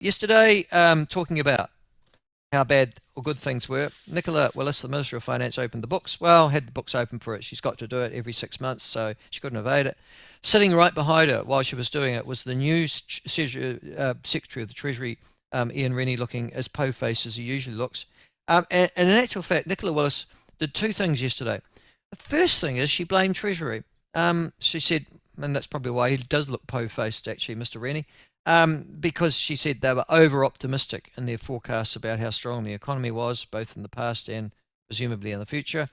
Yesterday, talking about how bad or good things were, Nicola Willis, the Minister of Finance, opened the books. Well, had the books open for it. She's got to do it every 6 months, so she couldn't evade it. Sitting right behind her while she was doing it was the new Secretary of the Treasury, Ian Rennie, looking as po-faced as he usually looks. And in actual fact, Nicola Willis did two things yesterday. The first thing is she blamed Treasury. She said, and that's probably why he does look po-faced, actually, Mr. Rennie, because she said they were over optimistic in their forecasts about how strong the economy was, both in the past and presumably in the future.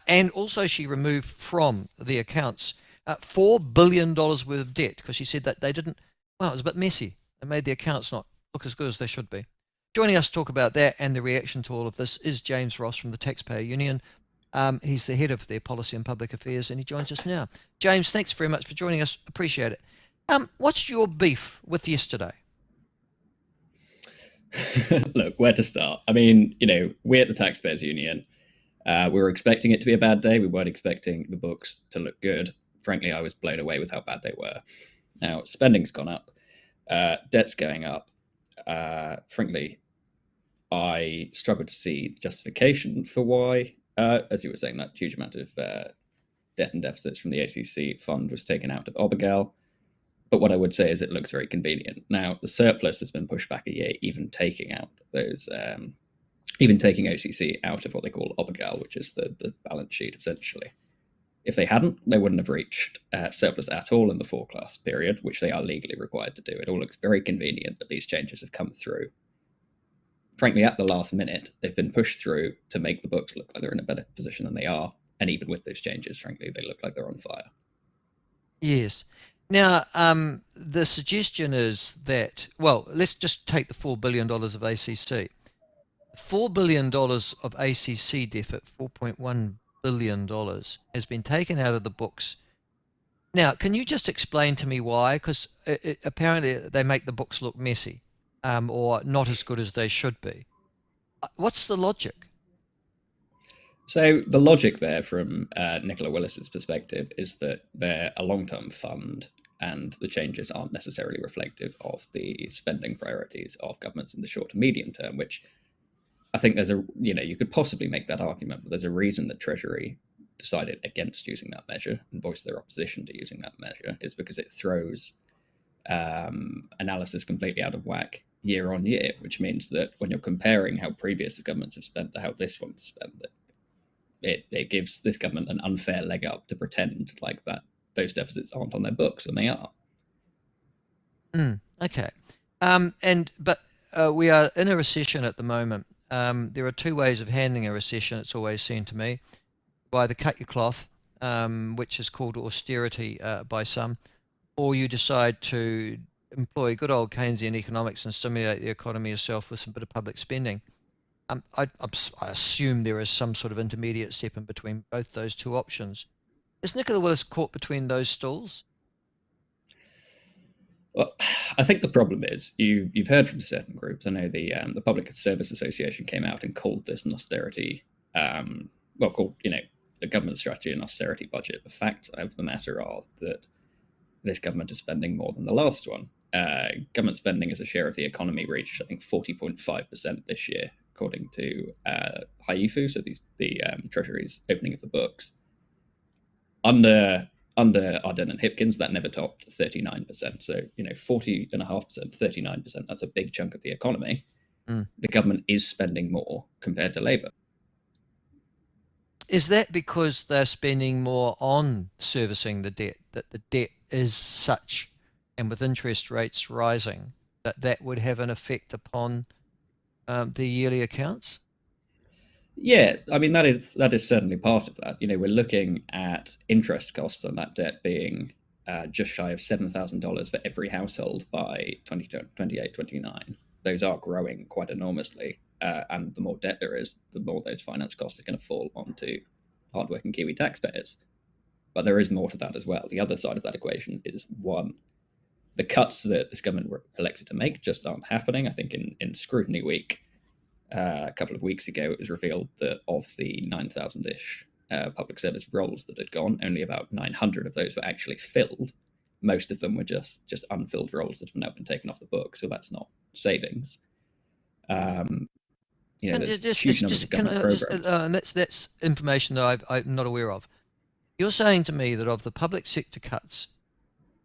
And also, she removed from the accounts $4 billion worth of debt because she said that they didn't, well, it was a bit messy. It made the accounts not look as good as they should be. Joining us to talk about that and the reaction to all of this is James Ross from the Taxpayer Union. He's the head of their policy and public affairs, and he joins us now. James, thanks very much for joining us. Appreciate it. What's your beef with yesterday? Look, where to start? I mean, we at the Taxpayers Union, we were expecting it to be a bad day. We weren't expecting the books to look good. Frankly, I was blown away with how bad they were. Now, spending's gone up, debt's going up. Frankly, I struggle to see the justification for why, as you were saying, that huge amount of debt and deficits from the ACC fund was taken out of Obergel. But what I would say is it looks very convenient. Now, the surplus has been pushed back a year, even taking out those, even taking OCC out of what they call Obergel, which is the balance sheet, essentially. If they hadn't, they wouldn't have reached surplus at all in the forecast period, which they are legally required to do. It all looks very convenient that these changes have come through. Frankly, at the last minute, they've been pushed through to make the books look like they're in a better position than they are. And even with those changes, frankly, they look like they're on fire. Yes. Now, the suggestion is that, well, let's just take the $4 billion of ACC. $4 billion of ACC deficit, $4.1 billion, has been taken out of the books. Now, can you just explain to me why? Because apparently they make the books look messy, or not as good as they should be. What's the logic? So the logic there from Nicola Willis's perspective is that they're a long-term fund and the changes aren't necessarily reflective of the spending priorities of governments in the short to medium term, which I think you could possibly make that argument, but there's a reason that Treasury decided against using that measure and voiced their opposition to using that measure is because it throws analysis completely out of whack year on year, which means that when you're comparing how previous governments have spent to how this one's spent, it gives this government an unfair leg up to pretend like that those deficits aren't on their books, and they are. Okay. But we are in a recession at the moment. There are two ways of handling a recession, it's always seemed to me. By the cut your cloth, which is called austerity by some, or you decide to employ good old Keynesian economics and stimulate the economy yourself with some bit of public spending. I assume there is some sort of intermediate step in between both those two options. Is Nicola Willis caught between those stools? Well, I think the problem is you've heard from certain groups. I know the Public Service Association came out and called this an austerity, called the government strategy an austerity budget. The facts of the matter are that this government is spending more than the last one. Government spending as a share of the economy reached, I think, 40.5% this year, according to HIEFU, so the Treasury's opening of the books. Under Ardern and Hipkins, that never topped 39%. So, 40.5%, 39%, that's a big chunk of the economy. The government is spending more compared to Labour. Is that because they're spending more on servicing the debt, that the debt is such, and with interest rates rising, that would have an effect upon the yearly accounts? Yeah, I mean that is certainly part of that. We're looking at interest costs on that debt being just shy of $7,000 for every household by 2028, 29. Those are growing quite enormously, and the more debt there is, the more those finance costs are going to fall onto hardworking Kiwi taxpayers. But there is more to that as well. The other side of that equation is one, the cuts that this government were elected to make just aren't happening. I think in Scrutiny Week, a couple of weeks ago, it was revealed that of the 9,000-ish public service roles that had gone, only about 900 of those were actually filled. most of them were just unfilled roles that have now been taken off the book. So that's not savings. Um, And there's it's huge numbers just of can government I just, programs. and that's information that I'm not aware of. You're saying to me that of the public sector cuts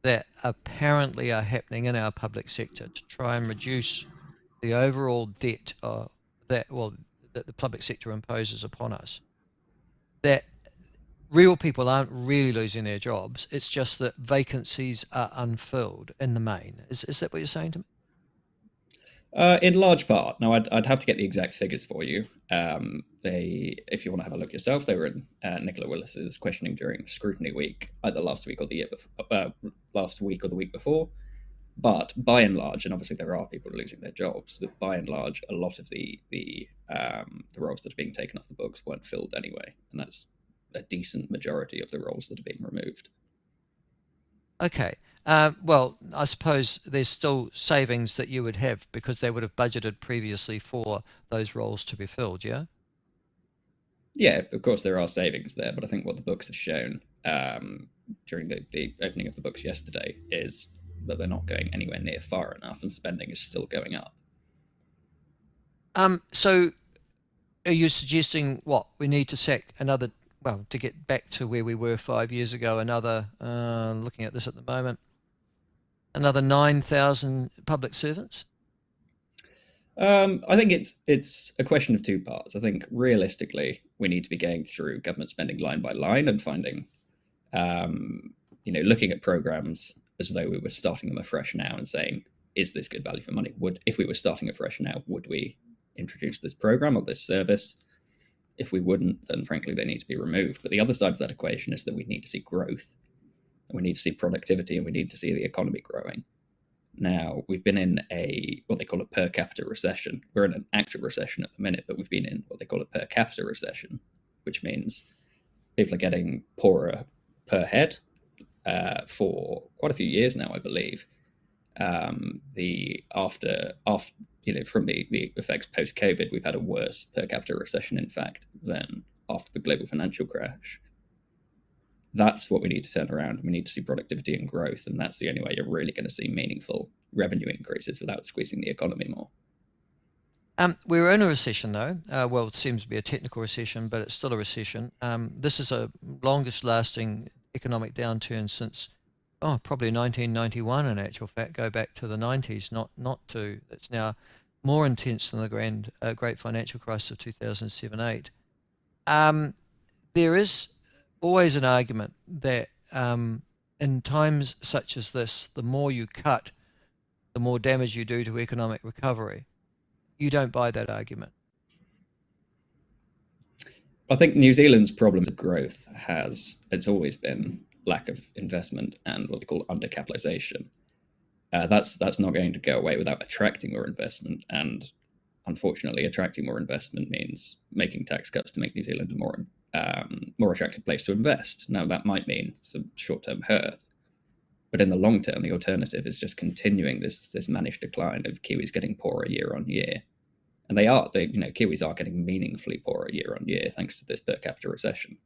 that apparently are happening in our public sector to try and reduce the overall debt that the public sector imposes upon us, that real people aren't really losing their jobs. It's just that vacancies are unfilled in the main. Is that what you're saying to me? In large part. Now, I'd have to get the exact figures for you. If you want to have a look yourself, they were in Nicola Willis's questioning during Scrutiny Week, either last week or last week or the week before. But by and large, and obviously there are people losing their jobs, but by and large, a lot of the roles that are being taken off the books weren't filled anyway, and that's a decent majority of the roles that are being removed. Okay. Well, I suppose there's still savings that you would have because they would have budgeted previously for those roles to be filled, yeah? Yeah, of course there are savings there, but I think what the books have shown during the opening of the books yesterday is that they're not going anywhere near far enough, and spending is still going up. So are you suggesting what we need to sack another, well, to get back to where we were 5 years ago, another, looking at this at the moment, another 9,000 public servants? I think it's a question of two parts. I think realistically, we need to be going through government spending line by line and finding, looking at programs as though we were starting them afresh now and saying, is this good value for money? If we were starting afresh now, would we introduce this program or this service? If we wouldn't, then frankly, they need to be removed. But the other side of that equation is that we need to see growth, and we need to see productivity, and we need to see the economy growing. Now, we've been in what they call a per capita recession. We're in an actual recession at the minute, but we've been in what they call a per capita recession, which means people are getting poorer per head for quite a few years now, I believe. The after from the effects post COVID, we've had a worse per capita recession, in fact, than after the global financial crash. That's what we need to turn around. We need to see productivity and growth, and that's the only way you're really going to see meaningful revenue increases without squeezing the economy more. We're in a recession, though. Well, it seems to be a technical recession, but it's still a recession. This is a longest-lasting economic downturn since, probably 1991. In actual fact, go back to the 90s, not to. It's now more intense than the great financial crisis of 2007-8. There is always an argument that in times such as this, the more you cut, the more damage you do to economic recovery. You don't buy that argument. I think New Zealand's problems of growth it's always been lack of investment and what they call undercapitalization. That's not going to go away without attracting more investment, and unfortunately, attracting more investment means making tax cuts to make New Zealand a more attractive place to invest. Now, that might mean some short-term hurt, but in the long term, the alternative is just continuing this managed decline of Kiwis getting poorer year on year. And Kiwis are getting meaningfully poorer year on year thanks to this per capita recession.